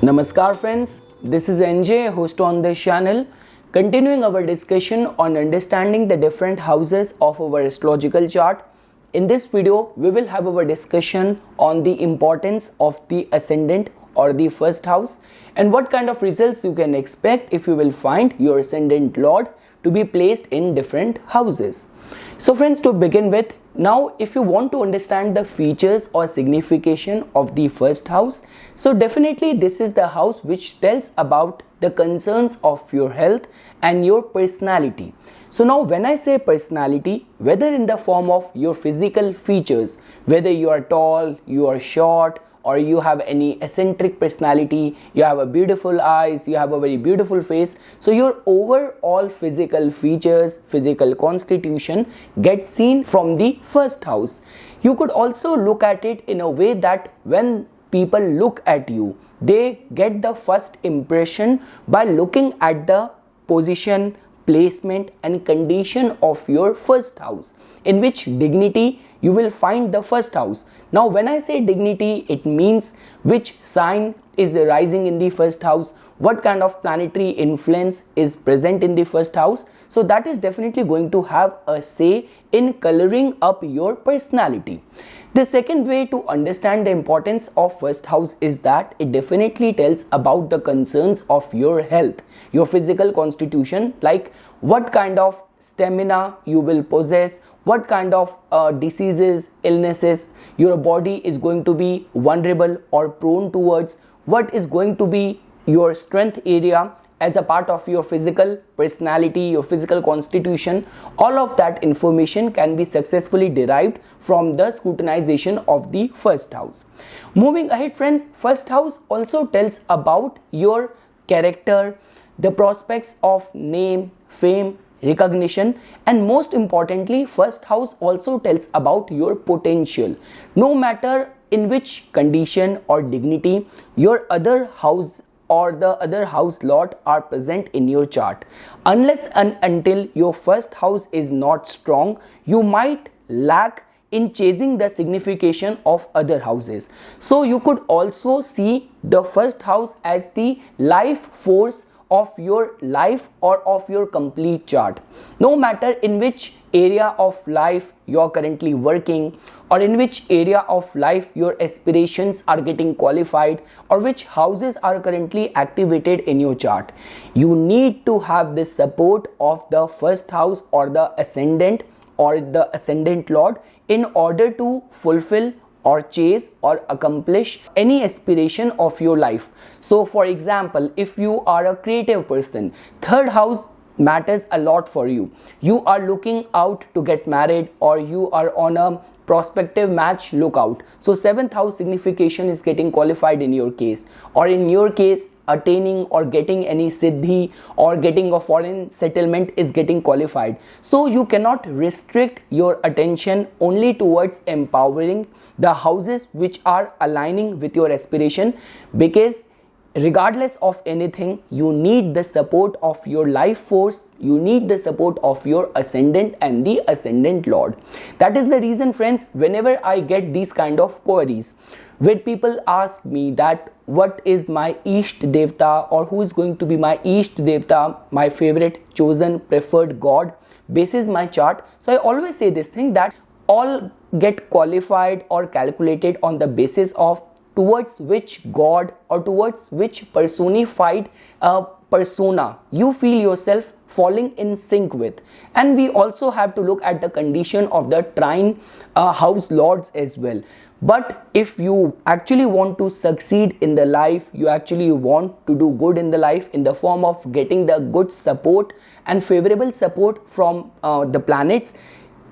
Namaskar friends, this is NJ, host on this channel, continuing our discussion on understanding the different houses of our astrological chart. In this video, we will have our discussion on the importance of the ascendant or the first house and what kind of results you can expect if you will find your ascendant lord to be placed in different houses. So friends, to begin with, now if you want to understand the features or signification of the first house, so definitely this is the house which tells about the concerns of your health and your personality. So now when I say personality, whether in the form of your physical features, whether you are tall, you are short, or you have any eccentric personality, you have a beautiful eyes, you have a very beautiful face, so your overall physical features, physical constitution gets seen from the first house. You could also look at it in a way that when people look at you, they get the first impression by looking at the position, placement and condition of your first house, in which dignity you will find the first house. Now when I say dignity, it means which sign is rising in the first house, what kind of planetary influence is present in the first house. So that is definitely going to have a say in coloring up your personality. The second way to understand the importance of first house is that it definitely tells about the concerns of your health, your physical constitution, like what kind of stamina you will possess, what kind of diseases, illnesses your body is going to be vulnerable or prone towards, what is going to be your strength area as a part of your physical personality, your physical constitution. All of that information can be successfully derived from the scrutinization of the first house. Moving ahead friends, first house also tells about your character, the prospects of name, fame, recognition, and most importantly, first house also tells about your potential. No matter in which condition or dignity your other house or the other house lord are present in your chart, unless and until your first house is not strong, you might lack in chasing the signification of other houses. So you could also see the first house as the life force of your life or of your complete chart. No matter in which area of life you are currently working, or in which area of life your aspirations are getting qualified, or which houses are currently activated in your chart, you need to have the support of the first house or the ascendant lord in order to fulfill or chase or accomplish any aspiration of your life. So for example, if you are a creative person, third house matters a lot for you. You are looking out to get married, or you are on a prospective match lookout, so seventh house signification is getting qualified in your case, or in your case attaining or getting any siddhi or getting a foreign settlement is getting qualified. So you cannot restrict your attention only towards empowering the houses which are aligning with your aspiration, because regardless of anything, you need the support of your life force, you need the support of your ascendant and the ascendant lord. That is the reason friends, whenever I get these kind of queries where people ask me that what is my Isht Devta, or who is going to be my Isht Devta, my favorite chosen preferred god basis my chart, so I always say this thing that all get qualified or calculated on the basis of towards which god or towards which personified persona you feel yourself falling in sync with. And we also have to look at the condition of the trine house lords as well. But if you actually want to succeed in the life, you actually want to do good in the life in the form of getting the good support and favorable support from the planets,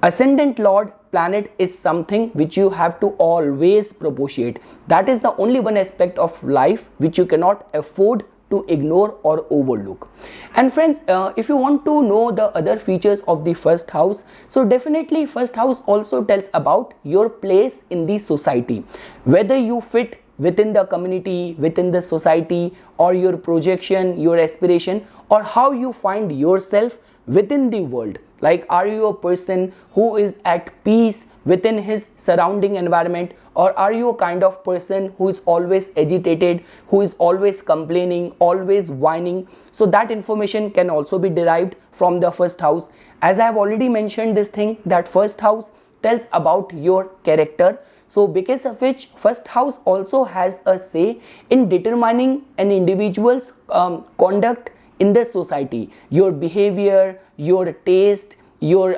ascendant lord planet is something which you have to always propitiate. That is the only one aspect of life which you cannot afford to ignore or overlook. And friends, if you want to know the other features of the first house, so definitely first house also tells about your place in the society, whether you fit within the community, within the society, or your projection, your aspiration, or how you find yourself within the world. Like, are you a person who is at peace within his surrounding environment, or are you a kind of person who is always agitated, who is always complaining, always whining? So that information can also be derived from the first house. As I have already mentioned this thing, that first house tells about your character. So because of which first house also has a say in determining an individual's conduct in the society, your behavior, your taste, your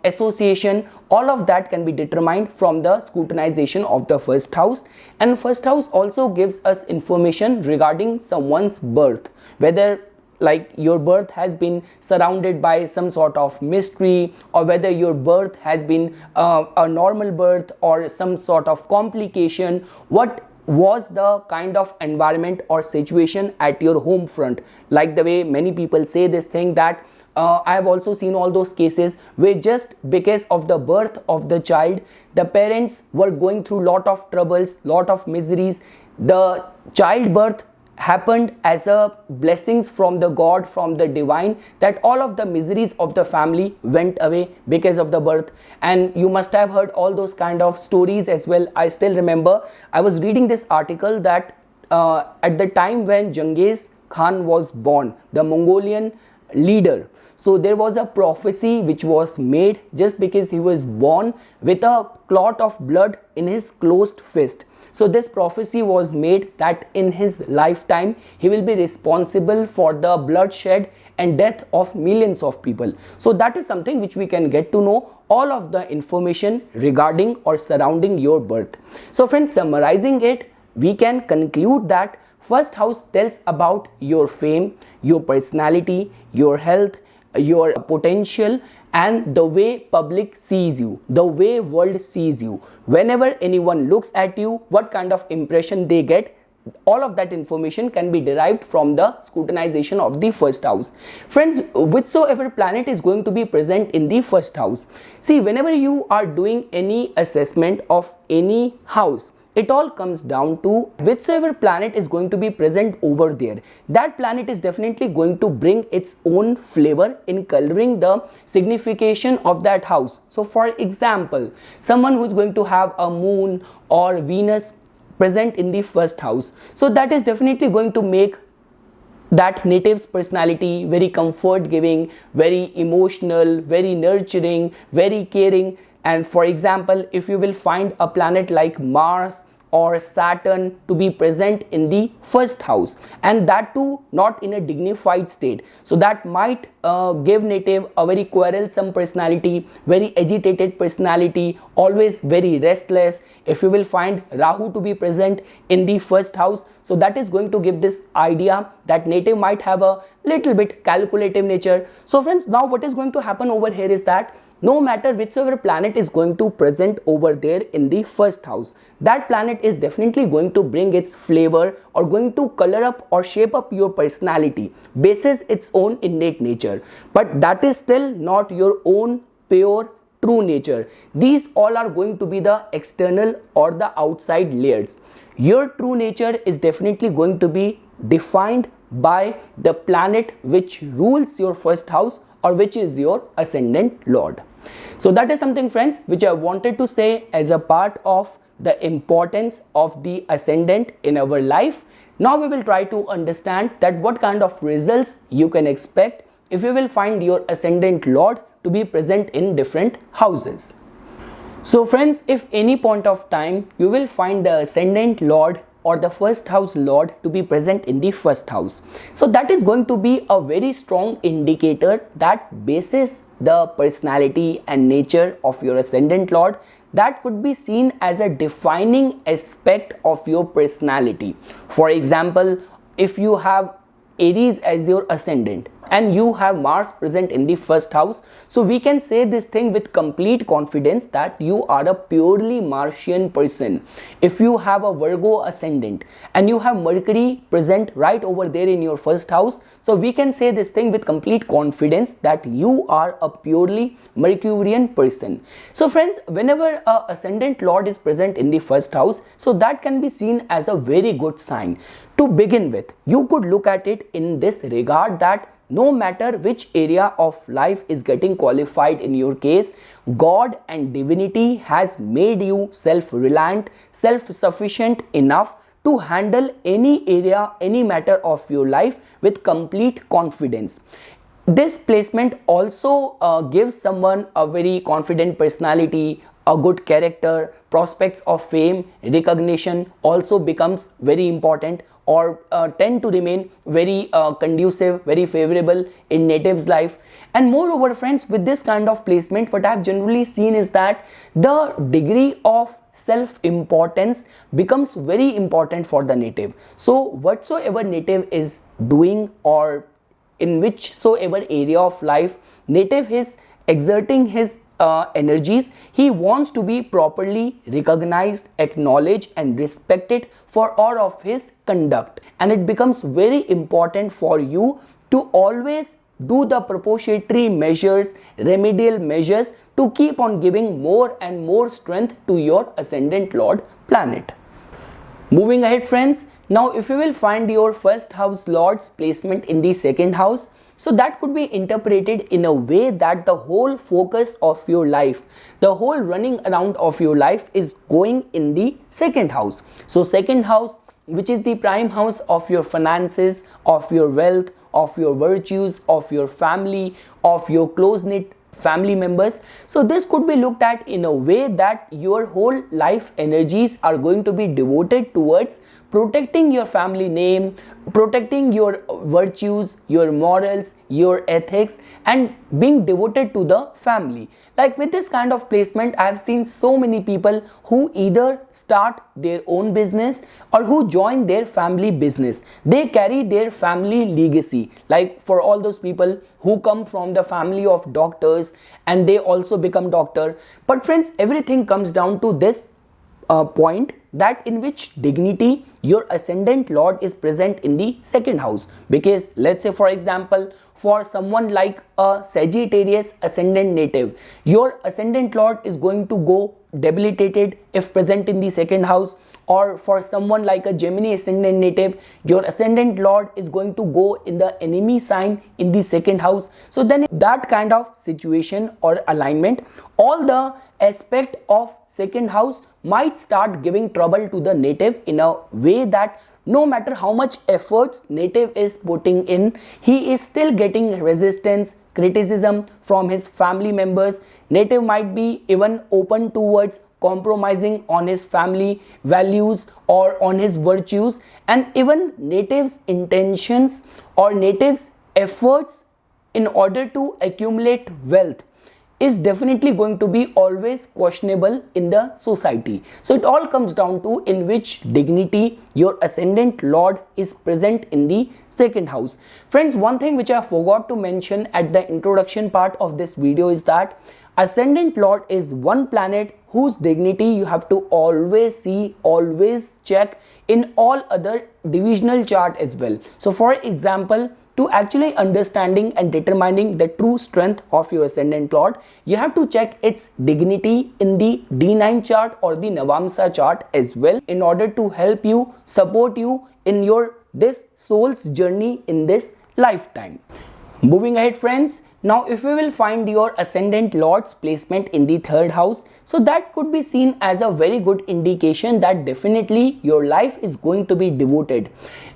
association, all of that can be determined from the scrutinization of the first house. And first house also gives us information regarding someone's birth, whether like your birth has been surrounded by some sort of mystery, or whether your birth has been a normal birth or some sort of complication. What was the kind of environment or situation at your home front? Like the way many people say this thing, that I have also seen all those cases where just because of the birth of the child, the parents were going through lot of troubles, lot of miseries. The childbirth happened as a blessings from the God, from the divine, that all of the miseries of the family went away because of the birth. And you must have heard all those kind of stories as well. I still remember I was reading this article that at the time when Genghis Khan was born, the Mongolian leader, so there was a prophecy which was made just because he was born with a clot of blood in his closed fist. So this prophecy was made that in his lifetime he will be responsible for the bloodshed and death of millions of people. So that is something which we can get to know all of the information regarding or surrounding your birth. So friends, summarizing it, we can conclude that first house tells about your fame, your personality, your health, your potential, and the way public sees you, the way world sees you. Whenever anyone looks at you, what kind of impression they get, all of that information can be derived from the scrutinization of the first house. Friends, whichsoever planet is going to be present in the first house, see, whenever you are doing any assessment of any house, it all comes down to whichsoever planet is going to be present over there. That planet is definitely going to bring its own flavor in coloring the signification of that house. So for example, someone who is going to have a moon or Venus present in the first house, so that is definitely going to make that native's personality very comfort giving, very emotional, very nurturing, very caring. And for example, if you will find a planet like Mars or Saturn to be present in the first house, and that too not in a dignified state, so that might give native a very quarrelsome personality, very agitated personality, always very restless. If you will find Rahu to be present in the first house, so that is going to give this idea that native might have a little bit calculative nature. So friends, now what is going to happen over here is that no matter whichsoever planet is going to present over there in the first house, that planet is definitely going to bring its flavor or going to color up or shape up your personality basis its own innate nature. But that is still not your own pure true nature. These all are going to be the external or the outside layers. Your true nature is definitely going to be defined by the planet which rules your first house, or which is your ascendant lord. So that is something, friends, which I wanted to say as a part of the importance of the ascendant in our life. Now we will try to understand that what kind of results you can expect if you will find your ascendant lord to be present in different houses. So friends, if any point of time you will find the ascendant lord or the first house lord to be present in the first house, so that is going to be a very strong indicator that bases the personality and nature of your ascendant lord, that could be seen as a defining aspect of your personality. For example, if you have Aries as your ascendant, and you have Mars present in the first house. So we can say this thing with complete confidence that you are a purely Martian person. If you have a Virgo ascendant and you have Mercury present right over there in your first house, so we can say this thing with complete confidence that you are a purely Mercurian person. So friends, whenever a ascendant lord is present in the first house, so that can be seen as a very good sign. To begin with, you could look at it in this regard that no matter which area of life is getting qualified in your case, God and divinity has made you self-reliant, self-sufficient enough to handle any area, any matter of your life with complete confidence. This placement also gives someone a very confident personality, a good character, prospects of fame, recognition also becomes very important, or tend to remain very conducive, very favorable in native's life. And moreover friends, with this kind of placement, what I have generally seen is that the degree of self-importance becomes very important for the native. So whatsoever native is doing, or in whichsoever area of life native is exerting his energies, he wants to be properly recognized, acknowledged and respected for all of his conduct. And it becomes very important for you to always do the proprietary measures, remedial measures to keep on giving more and more strength to your ascendant lord planet. Moving ahead friends, now if you will find your first house lord's placement in the second house, so that could be interpreted in a way that the whole focus of your life, the whole running around of your life is going in the second house. So second house, which is the prime house of your finances, of your wealth, of your virtues, of your family, of your close-knit family members. So this could be looked at in a way that your whole life energies are going to be devoted towards protecting your family name, protecting your virtues, your morals, your ethics, and being devoted to the family. Like with this kind of placement, I have seen so many people who either start their own business or who join their family business. They carry their family legacy. Like for all those people who come from the family of doctors and they also become doctor. But friends, everything comes down to this point, that in which dignity your ascendant lord is present in the second house. Because let's say for example, for someone like a Sagittarius ascendant native, your ascendant lord is going to go debilitated if present in the second house. Or for someone like a Gemini ascendant native, your ascendant lord is going to go in the enemy sign in the second house. So then in that kind of situation or alignment, all the aspect of second house might start giving trouble to the native in a way that no matter how much efforts native is putting in, he is still getting resistance, criticism from his family members. Native might be even open towards compromising on his family values or on his virtues, and even native's intentions or native's efforts in order to accumulate wealth is definitely going to be always questionable in the society. So it all comes down to in which dignity your ascendant lord is present in the second house. Friends, one thing which I forgot to mention at the introduction part of this video is that ascendant lord is one planet whose dignity you have to always see, always check in all other divisional chart as well. So for example, to actually understanding and determining the true strength of your ascendant lord, you have to check its dignity in the D9 chart or the Navamsa chart as well, in order to help you, support you in your this soul's journey in this lifetime. Moving ahead friends, now if we will find your ascendant lord's placement in the third house, so that could be seen as a very good indication that definitely your life is going to be devoted.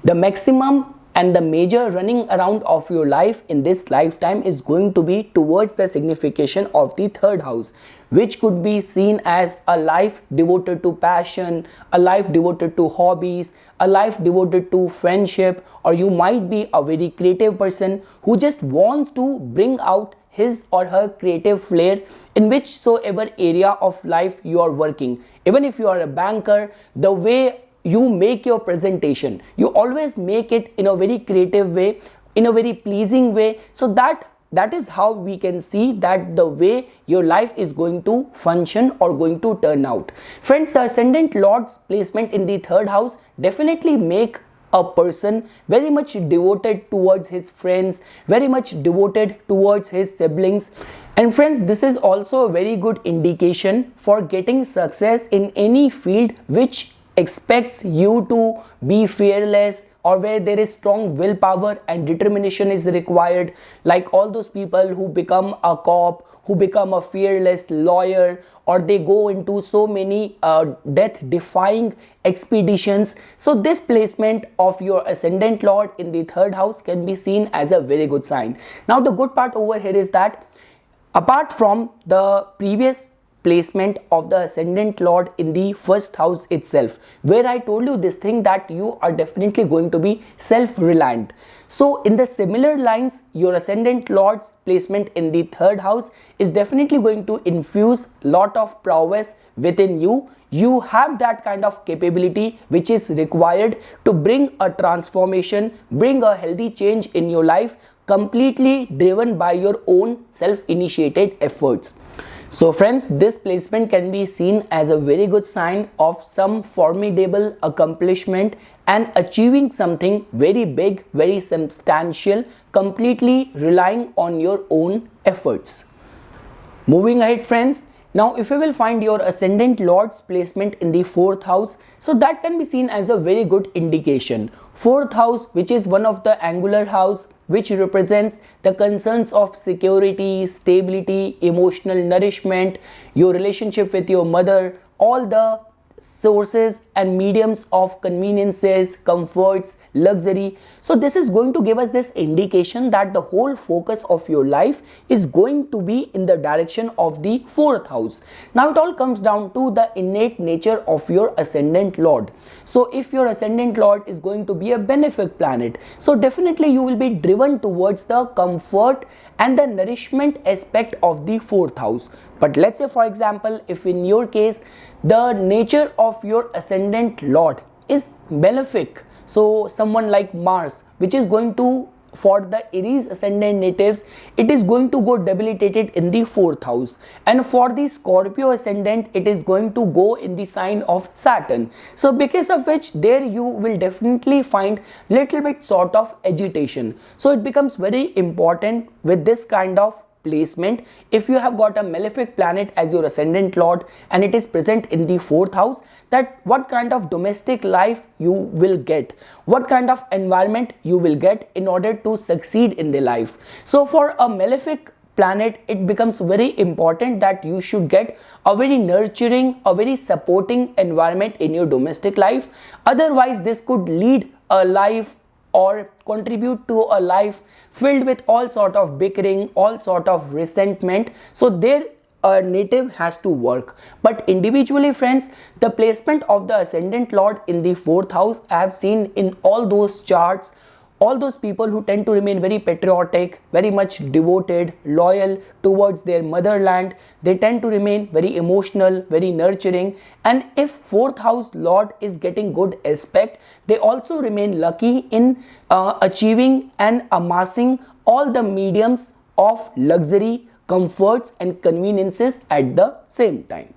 The maximum and the major running around of your life in this lifetime is going to be towards the signification of the third house, which could be seen as a life devoted to passion, a life devoted to hobbies, a life devoted to friendship, or you might be a very creative person who just wants to bring out his or her creative flair in whichsoever area of life you are working. Even if you are a banker, the way you make your presentation, you always make it in a very creative way, in a very pleasing way. So that is how we can see that the way your life is going to function or going to turn out. Friends, the ascendant lord's placement in the third house definitely make a person very much devoted towards his friends, very much devoted towards his siblings. And friends, this is also a very good indication for getting success in any field which expects you to be fearless, or where there is strong willpower and determination is required, like all those people who become a cop, who become a fearless lawyer, or they go into so many death defying expeditions. So this placement of your ascendant lord in the third house can be seen as a very good sign. Now the good part over here is that apart from the previous placement of the ascendant lord in the first house itself, where I told you this thing that you are definitely going to be self-reliant, so in the similar lines, your ascendant lord's placement in the third house is definitely going to infuse lot of prowess within you. You have that kind of capability which is required to bring a transformation, bring a healthy change in your life, completely driven by your own self-initiated efforts. So friends, this placement can be seen as a very good sign of some formidable accomplishment and achieving something very big, very substantial, completely relying on your own efforts. Moving ahead, friends, now if you will find your ascendant lord's placement in the fourth house, so that can be seen as a very good indication. Fourth house, which is one of the angular house, which represents the concerns of security, stability, emotional nourishment, your relationship with your mother, all the sources and mediums of conveniences, comforts, luxury. So this is going to give us this indication that the whole focus of your life is going to be in the direction of the fourth house. Now it all comes down to the innate nature of your ascendant lord. So if your ascendant lord is going to be a benefic planet, so definitely you will be driven towards the comfort and the nourishment aspect of the fourth house. But let's say, for example, if in your case the nature of your ascendant lord is malefic, so someone like Mars, which is going to, for the Aries ascendant natives, it is going to go debilitated in the fourth house, and for the Scorpio ascendant it is going to go in the sign of Saturn. So because of which there you will definitely find little bit sort of agitation. So it becomes very important with this kind of placement, if you have got a malefic planet as your ascendant lord and it is present in the fourth house, that what kind of domestic life you will get, what kind of environment you will get in order to succeed in the life. So for a malefic planet, it becomes very important that you should get a very nurturing, a very supporting environment in your domestic life. Otherwise this could lead a life or contribute to a life filled with all sort of bickering, all sort of resentment. So there a native has to work. But individually, friends, the placement of the ascendant lord in the fourth house, I have seen in all those charts, all those people who tend to remain very patriotic, very much devoted, loyal towards their motherland, they tend to remain very emotional, very nurturing. And if fourth house lord is getting good aspect, they also remain lucky in achieving and amassing all the mediums of luxury, comforts and conveniences at the same time.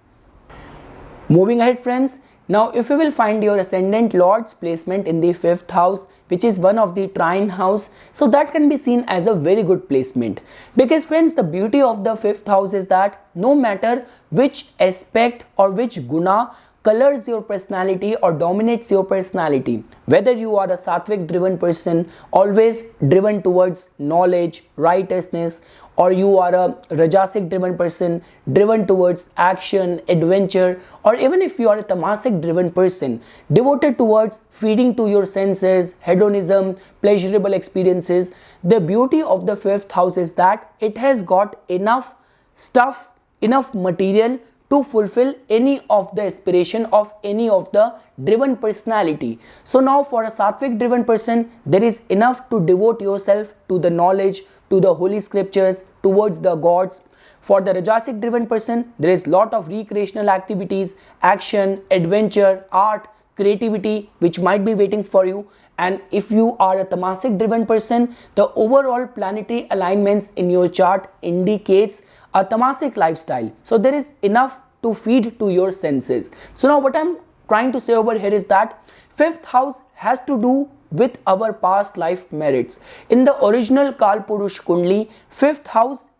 Moving ahead, friends, now if you will find your ascendant lord's placement in the fifth house, which is one of the trine house, so that can be seen as a very good placement. Because friends, the beauty of the fifth house is that no matter which aspect or which guna colors your personality or dominates your personality, whether you are a sattvic driven person, always driven towards knowledge, righteousness, or you are a rajasic driven person, driven towards action, adventure, or even if you are a tamasic driven person, devoted towards feeding to your senses, hedonism, pleasurable experiences, the beauty of the fifth house is that it has got enough stuff, enough material to fulfill any of the aspiration of any of the driven personality. So now for a sattvic driven person, there is enough to devote yourself to the knowledge, to the holy scriptures, towards the gods. For the rajasic driven person, there is lot of recreational activities, action, adventure, art, creativity which might be waiting for you. And if you are a Tamasic driven person, the overall planetary alignments in your chart indicates a Tamasic lifestyle. So there is enough to feed to your senses. So now what I'm trying to say over here is that fifth house has to do with our past life merits. In the original Kalpurush Kundli, fifth house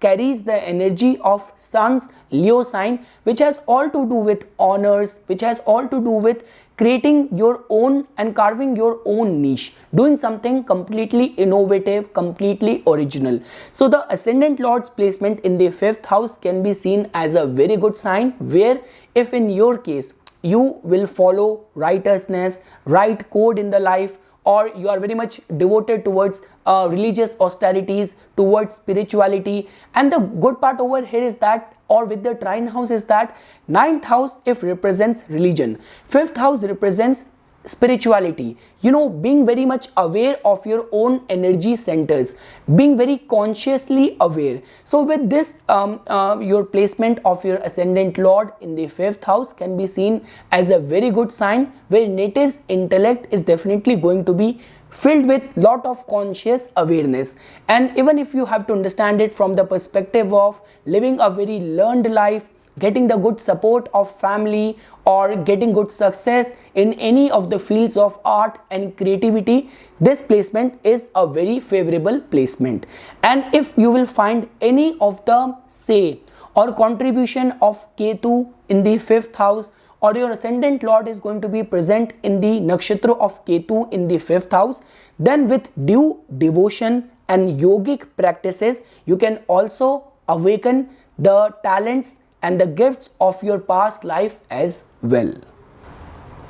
carries the energy of Sun's Leo sign, which has all to do with honors, which has all to do with creating your own and carving your own niche, doing something completely innovative, completely original. So the ascendant lord's placement in the fifth house can be seen as a very good sign, where if in your case you will follow righteousness, right code in the life, or you are very much devoted towards religious austerities, towards spirituality. And the good part over here is that, or with the trine house, is that ninth house if represents religion, fifth house represents spirituality, being very much aware of your own energy centers, being very consciously aware. So with this your placement of your ascendant lord in the fifth house can be seen as a very good sign, where native's intellect is definitely going to be filled with lot of conscious awareness. And even if you have to understand it from the perspective of living a very learned life, getting the good support of family, or getting good success in any of the fields of art and creativity, this placement is a very favorable placement. And if you will find any of the say or contribution of Ketu in the fifth house, or your ascendant lord is going to be present in the nakshatra of Ketu in the fifth house, then with due devotion and yogic practices, you can also awaken the talents and the gifts of your past life as well.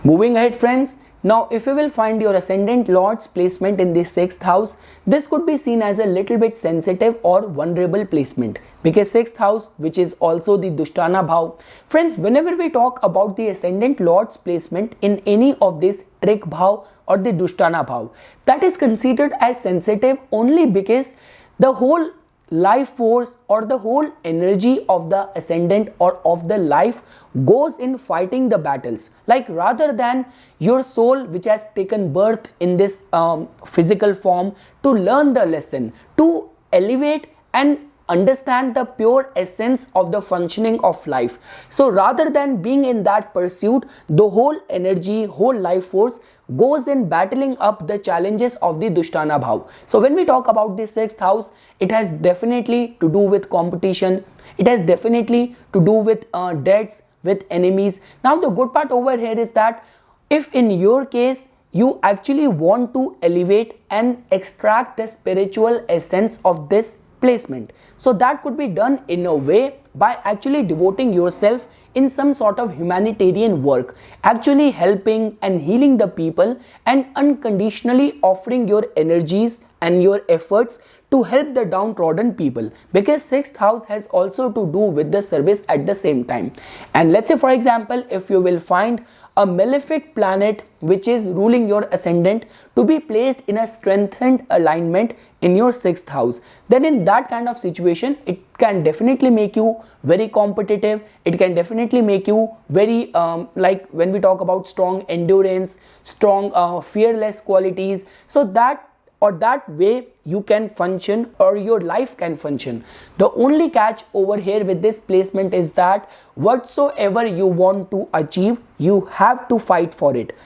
Moving ahead, friends, now if you will find your ascendant lord's placement in the sixth house, this could be seen as a little bit sensitive or vulnerable placement, because sixth house, which is also the Dushtana bhav. Friends, whenever we talk about the ascendant lord's placement in any of this Trik bhav or the Dushtana bhav, that is considered as sensitive only because the whole life force or the whole energy of the ascendant or of the life goes in fighting the battles. Like, rather than your soul which has taken birth in this physical form to learn the lesson, to elevate and understand the pure essence of the functioning of life. So rather than being in that pursuit, the whole energy, whole life force goes in battling up the challenges of the Dushtana bhav. So when we talk about the sixth house, it has definitely to do with competition. It has definitely to do with debts, with enemies. Now the good part over here is that if in your case you actually want to elevate and extract the spiritual essence of this placement, so that could be done in a way by actually devoting yourself in some sort of humanitarian work, actually helping and healing the people, and unconditionally offering your energies and your efforts to help the downtrodden people, because sixth house has also to do with the service at the same time. And let's say, for example, if you will find a malefic planet which is ruling your ascendant to be placed in a strengthened alignment in your sixth house, then in that kind of situation, it can definitely make you very competitive. It can definitely make you very like when we talk about strong endurance, strong fearless qualities. So that way you can function, or your life can function. The only catch over here with this placement is that whatsoever you want to achieve, you have to fight for it.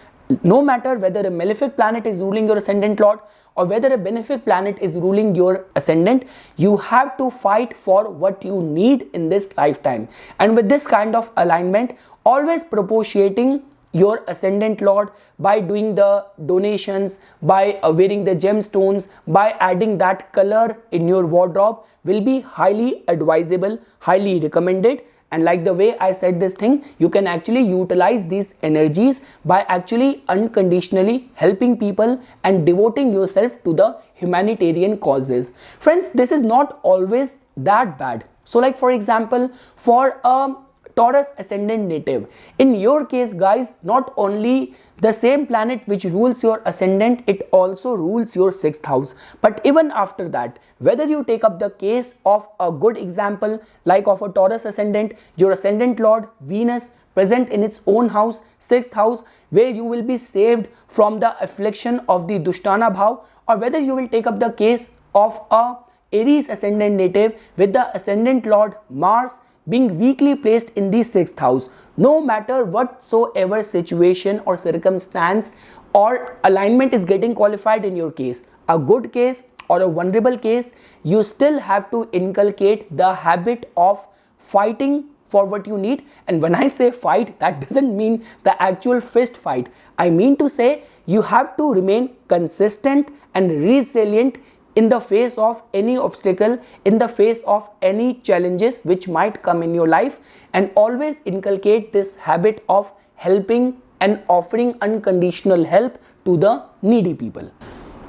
No matter whether a malefic planet is ruling your ascendant lord or whether a benefic planet is ruling your ascendant, you have to fight for what you need in this lifetime. And with this kind of alignment, always propitiating your ascendant lord by doing the donations, by wearing the gemstones, by adding that color in your wardrobe will be highly advisable, highly recommended. And like the way I said this thing, you can actually utilize these energies by actually unconditionally helping people and devoting yourself to the humanitarian causes. Friends, this is not always that bad. So like, for example, for a Taurus ascendant native, in your case guys, not only the same planet which rules your ascendant, it also rules your sixth house. But even after that, whether you take up the case of a good example like of a Taurus ascendant, your ascendant lord Venus present in its own house, sixth house, where you will be saved from the affliction of the Dushtana Bhav, or whether you will take up the case of a Aries ascendant native with the ascendant lord Mars being weakly placed in the 6th house. No matter whatsoever situation or circumstance or alignment is getting qualified in your case, a good case or a vulnerable case, you still have to inculcate the habit of fighting for what you need. And when I say fight, that doesn't mean the actual fist fight. I mean to say you have to remain consistent and resilient in the face of any obstacle, in the face of any challenges which might come in your life, and always inculcate this habit of helping and offering unconditional help to the needy people.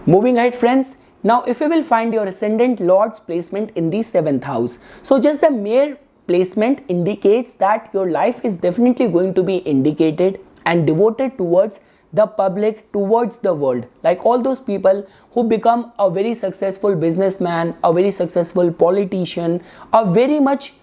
Moving ahead, friends, now if you will find your ascendant lord's placement in the 7th house, so just the mere placement indicates that your life is definitely going to be indicated and devoted towards the public, towards the world. Like all those people who become a very successful businessman, a very successful politician, a very much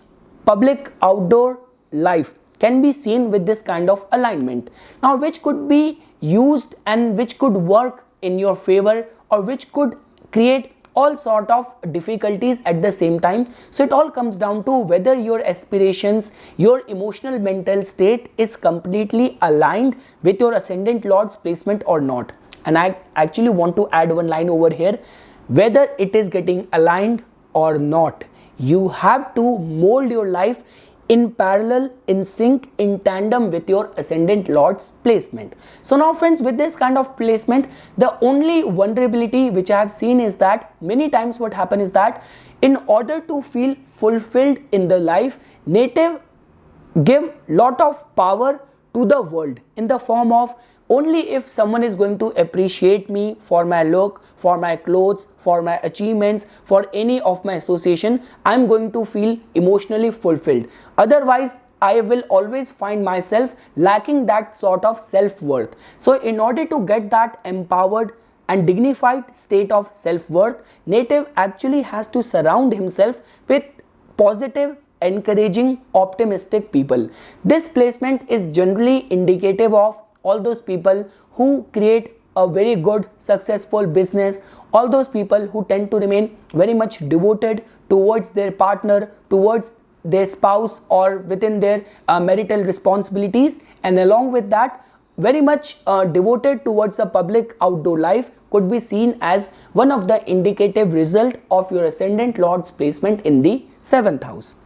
public outdoor life can be seen with this kind of alignment. Now, which could be used and which could work in your favor, or which could create all sort of difficulties at the same time. So it all comes down to whether your aspirations, your emotional mental state is completely aligned with your ascendant lord's placement or not. And I actually want to add one line over here: whether it is getting aligned or not, you have to mold your life in parallel, in sync, in tandem with your ascendant lord's placement. So now friends, with this kind of placement, the only vulnerability which I have seen is that many times what happens is that in order to feel fulfilled in the life, native give lot of power to the world in the form of only if someone is going to appreciate me for my look, for my clothes, for my achievements, for any of my association, I'm going to feel emotionally fulfilled. Otherwise, I will always find myself lacking that sort of self-worth. So in order to get that empowered and dignified state of self-worth, native actually has to surround himself with positive, encouraging, optimistic people. This placement is generally indicative of all those people who create a very good successful business, all those people who tend to remain very much devoted towards their partner, towards their spouse, or within their marital responsibilities, and along with that very much devoted towards the public outdoor life could be seen as one of the indicative result of your ascendant lord's placement in the 7th house.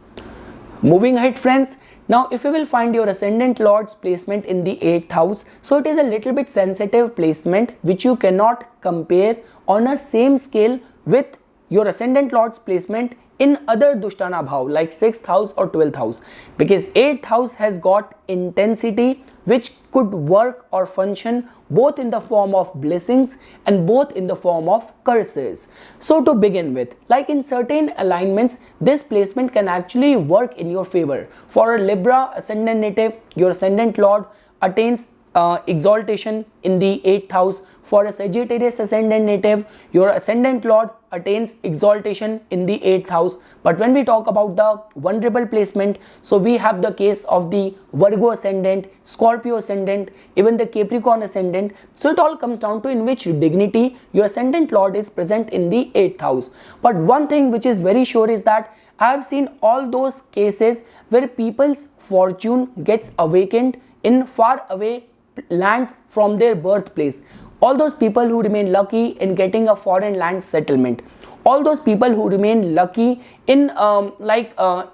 Moving ahead, friends, now if you will find your ascendant lord's placement in the 8th house, so it is a little bit sensitive placement which you cannot compare on a same scale with your ascendant lord's placement in other Dushtana Bhav like 6th house or 12th house, because 8th house has got intensity which could work or function both in the form of blessings and both in the form of curses. So to begin with, like in certain alignments, this placement can actually work in your favor. For a Libra ascendant native, your ascendant lord attains exaltation in the 8th house. For a Sagittarius ascendant native, your ascendant lord attains exaltation in the 8th house. But when we talk about the vulnerable placement, so we have the case of the Virgo ascendant, Scorpio ascendant, even the Capricorn ascendant. So it all comes down to in which dignity your ascendant lord is present in the 8th house. But one thing which is very sure is that I have seen all those cases where people's fortune gets awakened in far away lands from their birthplace. All those people who remain lucky in getting a foreign land settlement, all those people who remain lucky in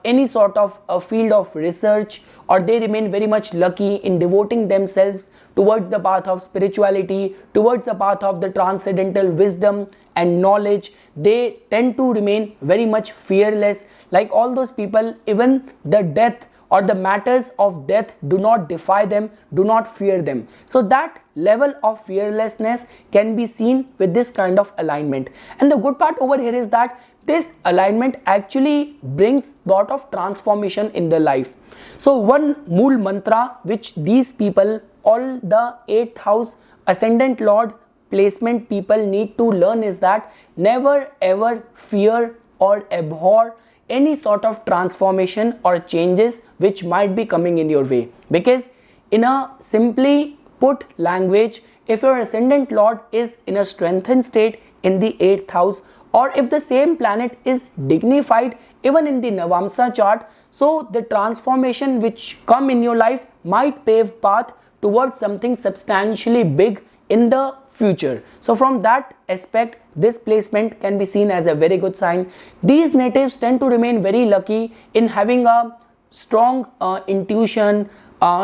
any sort of a field of research, or they remain very much lucky in devoting themselves towards the path of spirituality, towards the path of the transcendental wisdom and knowledge, they tend to remain very much fearless. Like all those people, even the death or the matters of death do not defy them, do not fear them. So that level of fearlessness can be seen with this kind of alignment. And the good part over here is that this alignment actually brings lot of transformation in their life. So one mool mantra which these people, all the 8th house ascendant lord placement people need to learn is that never ever fear or abhor any sort of transformation or changes which might be coming in your way, because in a simply put language, if your ascendant lord is in a strengthened state in the 8th house, or if the same planet is dignified even in the Navamsa chart, so the transformation which come in your life might pave path towards something substantially big in the future. So from that aspect, this placement can be seen as a very good sign. These natives tend to remain very lucky in having a strong intuition,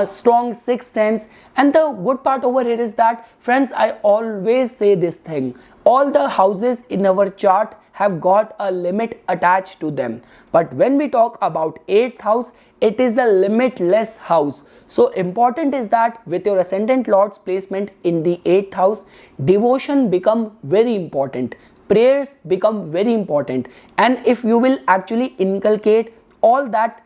strong sixth sense. And the good part over here is that, friends, I always say this thing: all the houses in our chart have got a limit attached to them, but when we talk about 8th house, it is a limitless house. So important is that with your ascendant lord's placement in the 8th house, devotion become very important, prayers become very important, and if you will actually inculcate all that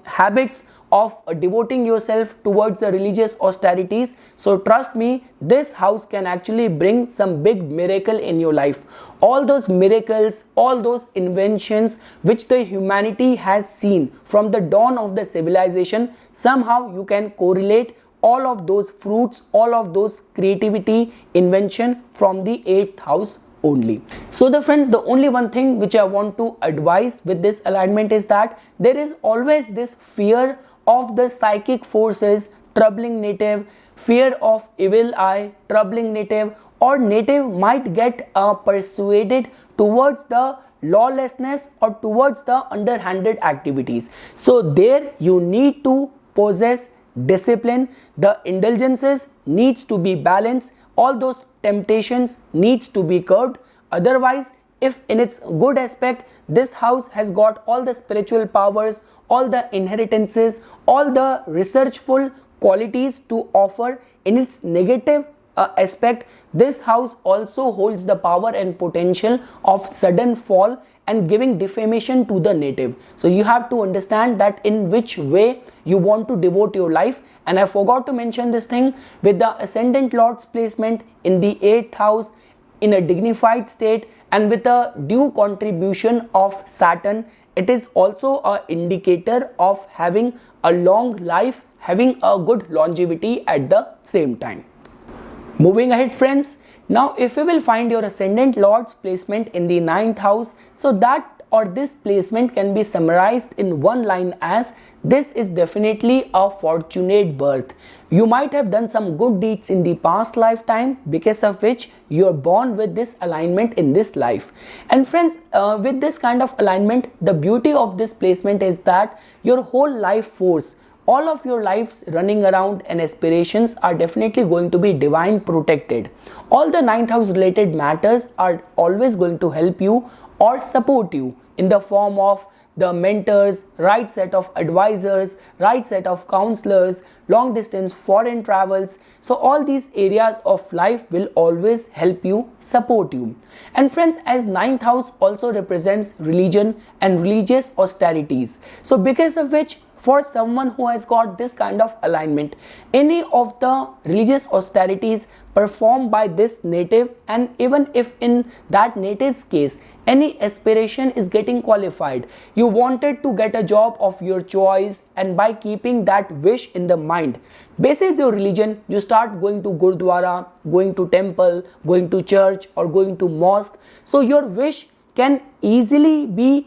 habits of devoting yourself towards the religious austerities, so trust me, this house can actually bring some big miracle in your life. All those miracles, all those inventions which the humanity has seen from the dawn of the civilization, somehow you can correlate all of those fruits, all of those creativity, invention from the 8th house only. So the friends, the only one thing which I want to advise with this alignment is that there is always this fear of the psychic forces troubling native, fear of evil eye troubling native, or native might get persuaded towards the lawlessness or towards the underhanded activities. So there you need to possess discipline, the indulgences needs to be balanced, all those temptations needs to be curbed. Otherwise, if in its good aspect this house has got all the spiritual powers, all the inheritances, all the researchful qualities to offer, in its negative aspect, this house also holds the power and potential of sudden fall and giving defamation to the native. So you have to understand that in which way you want to devote your life. And I forgot to mention this thing: with the ascendant lord's placement in the 8th house in a dignified state and with a due contribution of Saturn, it is also an indicator of having a long life, having a good longevity at the same time. Moving ahead, friends, now if you will find your ascendant lord's placement in the 9th house, so that or this placement can be summarized in one line as: this is definitely a fortunate birth. You might have done some good deeds in the past lifetime, because of which you are born with this alignment in this life. And friends, with this kind of alignment, the beauty of this placement is that your whole life force, all of your lives running around and aspirations are definitely going to be divine protected. All the 9th house related matters are always going to help you or support you in the form of the mentors, right set of advisors, right set of counselors, long distance foreign travels. So all these areas of life will always help you, support you. And friends, as 9th house also represents religion and religious austerities, so because of which, for someone who has got this kind of alignment, any of the religious austerities performed by this native, and even if in that native's case any aspiration is getting qualified, you wanted to get a job of your choice, and by keeping that wish in the mind, basis your religion, you start going to Gurdwara, going to temple, going to church, or going to mosque. So your wish can easily be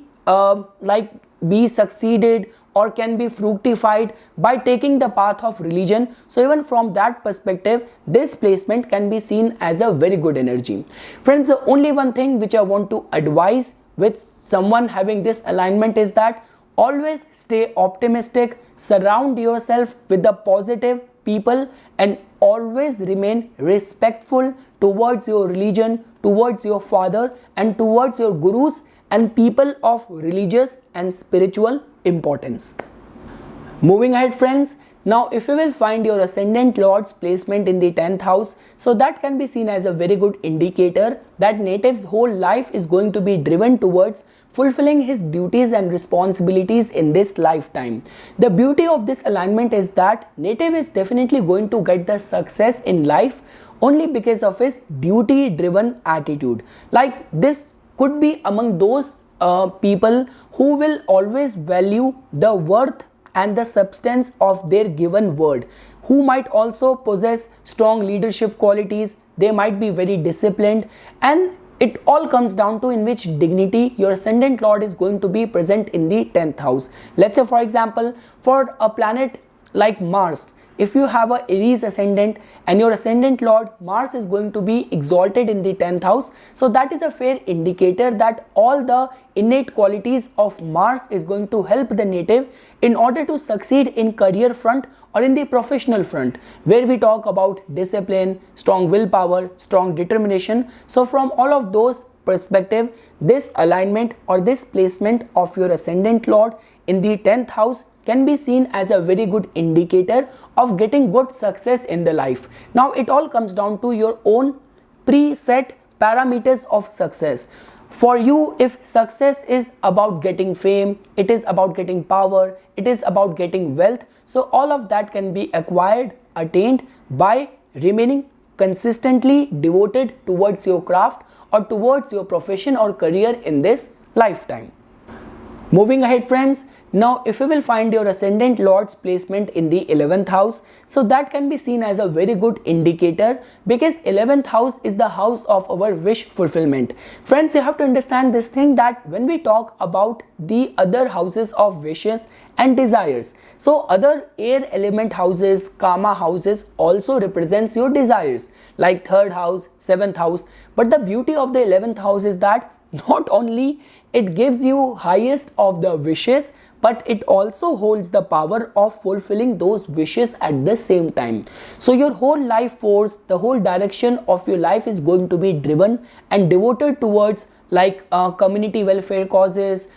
be succeeded or can be fructified by taking the path of religion. So even from that perspective, this placement can be seen as a very good energy. Friends, the only one thing which I want to advise with someone having this alignment is that always stay optimistic, surround yourself with the positive people, and always remain respectful towards your religion, towards your father, and towards your gurus and people of religious and spiritual importance. Moving ahead, friends, now if you will find your ascendant lord's placement in the 10th house, so that can be seen as a very good indicator that native's whole life is going to be driven towards fulfilling his duties and responsibilities in this lifetime. The beauty of this alignment is that native is definitely going to get the success in life only because of his duty driven attitude. Like this could be among those people who will always value the worth and the substance of their given word. who might also possess strong leadership qualities. They might be very disciplined, and it all comes down to in which dignity your ascendant lord is going to be present in the 10th house. Let's say, for example, for a planet like Mars, if you have a Aries ascendant and your ascendant lord Mars is going to be exalted in the 10th house, so that is a fair indicator that all the innate qualities of Mars is going to help the native in order to succeed in career front or in the professional front, where we talk about discipline, strong willpower, strong determination. So from all of those perspective, this alignment or this placement of your ascendant lord in the 10th house can be seen as a very good indicator of getting good success in the life. Now it all comes down to your own preset parameters of success. For you, if success is about getting fame, it is about getting power, it is about getting wealth, so all of that can be acquired, attained by remaining consistently devoted towards your craft or towards your profession or career in this lifetime. Moving ahead, friends, now if you will find your ascendant lord's placement in the 11th house, so that can be seen as a very good indicator, because 11th house is the house of our wish fulfillment. Friends, you have to understand this thing, that when we talk about the other houses of wishes and desires, so other air element houses, karma houses also represents your desires, like 3rd house, 7th house. But the beauty of the 11th house is that not only it gives you highest of the wishes, but it also holds the power of fulfilling those wishes at the same time. So your whole life force, the whole direction of your life is going to be driven and devoted towards like community welfare causes,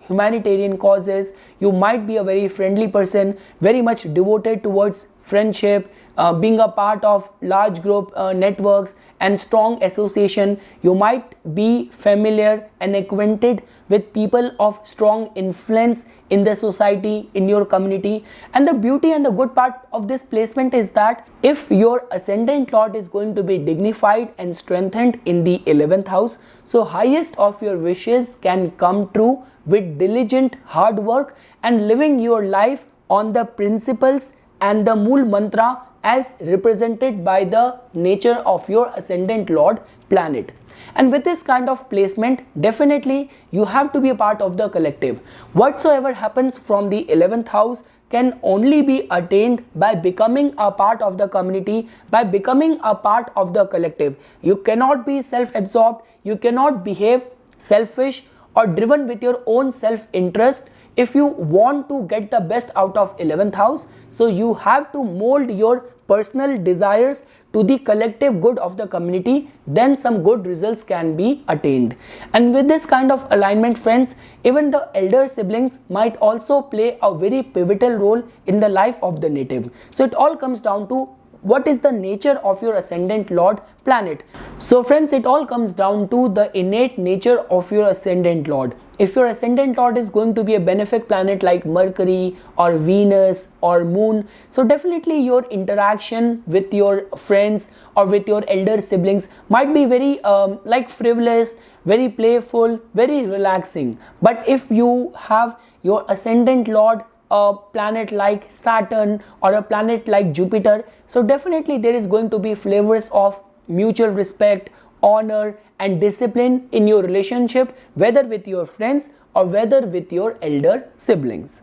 humanitarian causes. You might be a very friendly person, very much devoted towards friendship, being a part of large group networks and strong association. You might be familiar and acquainted with people of strong influence in the society, in your community. And the beauty and the good part of this placement is that if your ascendant lord is going to be dignified and strengthened in the 11th house, so highest of your wishes can come true with diligent hard work and living your life on the principles and the Mool Mantra as represented by the nature of your ascendant lord planet. And with this kind of placement, definitely you have to be a part of the collective. Whatsoever happens from the 11th house can only be attained by becoming a part of the community, by becoming a part of the collective. You cannot be self-absorbed, you cannot behave selfish or driven with your own self-interest. If you want to get the best out of 11th house, so you have to mold your personal desires to the collective good of the community, then some good results can be attained. And with this kind of alignment, friends, even the elder siblings might also play a very pivotal role in the life of the native. So it all comes down to what is the nature of your ascendant lord planet. So friends, it all comes down to the innate nature of your ascendant lord. If your ascendant lord is going to be a benefic planet like Mercury or Venus or Moon, so definitely your interaction with your friends or with your elder siblings might be very like frivolous, very playful, very relaxing. But if you have your ascendant lord a planet like Saturn or a planet like Jupiter, so definitely there is going to be flavors of mutual respect, honor and discipline in your relationship, whether with your friends or whether with your elder siblings.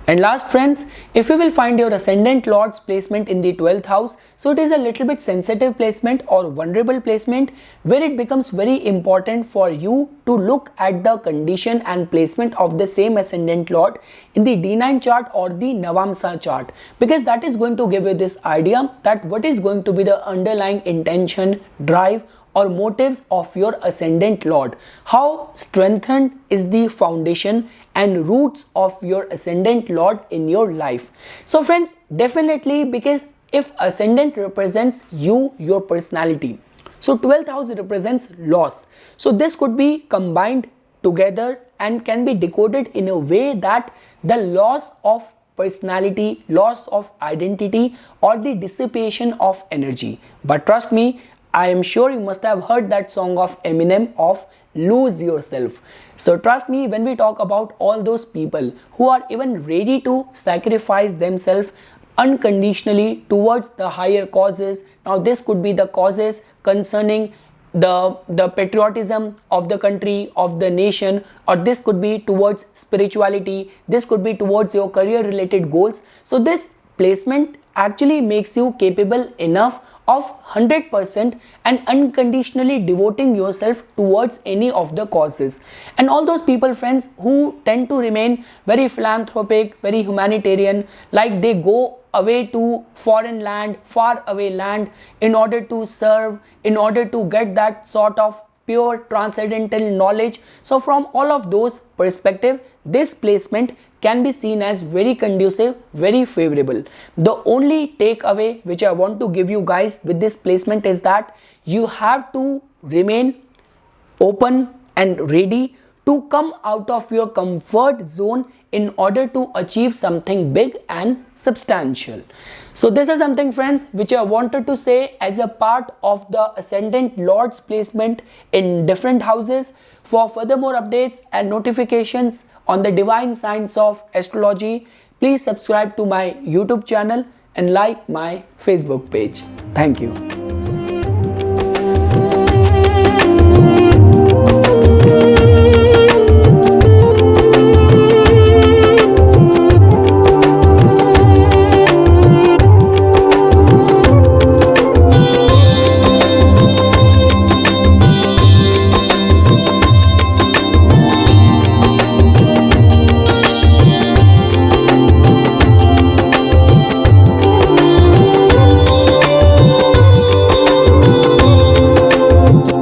And last, friends, if you will find your ascendant lord's placement in the 12th house, so it is a little bit sensitive placement or vulnerable placement, where it becomes very important for you to look at the condition and placement of the same ascendant lord in the D9 chart or the Navamsa chart, because that is going to give you this idea that what is going to be the underlying intention, drive or motives of your ascendant lord. How strengthened is the foundation and roots of your ascendant lord in your life. So friends, definitely, because if ascendant represents you, your personality, so 12th house represents loss. So this could be combined together and can be decoded in a way that the loss of personality, loss of identity or the dissipation of energy. But trust me, I am sure you must have heard that song of Eminem of Lose Yourself. So trust me, when we talk about all those people who are even ready to sacrifice themselves unconditionally towards the higher causes. Now this could be the causes concerning the patriotism of the country, of the nation, or this could be towards spirituality, this could be towards your career related goals. So this placement actually makes you capable enough of 100% and unconditionally devoting yourself towards any of the causes. And all those people, friends, who tend to remain very philanthropic, very humanitarian, like they go away to foreign land, far away land, in order to serve, in order to get that sort of pure transcendental knowledge. So from all of those perspective, this placement can be seen as very conducive, very favorable. The only takeaway which I want to give you guys with this placement is that you have to remain open and ready to come out of your comfort zone in order to achieve something big and substantial. So this is something, friends, which I wanted to say as a part of the Ascendant Lord's placement in different houses. For further more updates and notifications on the divine science of astrology, please subscribe to my YouTube channel and like my Facebook page. Thank you.